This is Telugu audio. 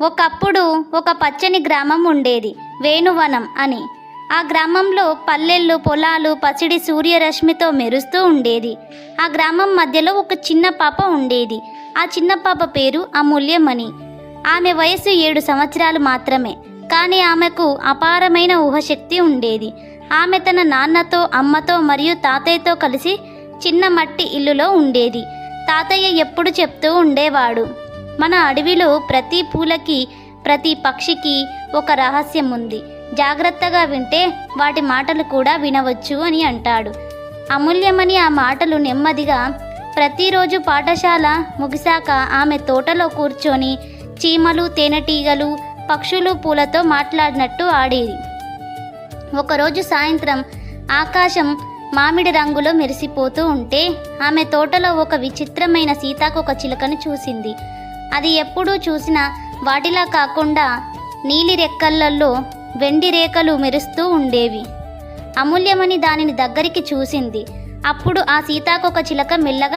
ఒకప్పుడు ఒక పచ్చని గ్రామం ఉండేది, వేణువనం అని. ఆ గ్రామంలో పల్లెళ్ళు, పొలాలు పసిడి సూర్యరశ్మితో మెరుస్తూ ఉండేది. ఆ గ్రామం మధ్యలో ఒక చిన్న పాప ఉండేది. ఆ చిన్న పాప పేరు అమూల్యమణి. ఆమె వయసు 7 సంవత్సరాలు మాత్రమే. కానీ ఆమెకు అపారమైన ఊహశక్తి ఉండేది. ఆమె తన నాన్నతో, అమ్మతో మరియు తాతయ్యతో కలిసి చిన్న మట్టి ఇల్లులో ఉండేది. తాతయ్య ఎప్పుడు చెప్తూ ఉండేవాడు, మన అడవిలో ప్రతి పూలకి, ప్రతి పక్షికి ఒక రహస్యం ఉంది. జాగ్రత్తగా వింటే వాటి మాటలు కూడా వినవచ్చు అని అంటాడు. అమూల్యమని ఆ మాటలు నెమ్మదిగా ప్రతిరోజు పాఠశాల ముగిశాక ఆమె తోటలో కూర్చొని చీమలు, తేనెటీగలు, పక్షులు పూలతో మాట్లాడినట్టు ఆడేది. ఒకరోజు సాయంత్రం ఆకాశం మామిడి రంగులో మెరిసిపోతూ ఉంటే ఆమె తోటలో ఒక విచిత్రమైన సీతాకోక చిలుకను చూసింది. అది ఎప్పుడూ చూసిన వాటిలా కాకుండా నీలి రెక్కలలో వెండి రేఖలు మెరుస్తూ ఉండేవి. అమూల్యమని దానిని దగ్గరికి చూసింది. అప్పుడు ఆ సీతాకోక చిలుక మెల్లగా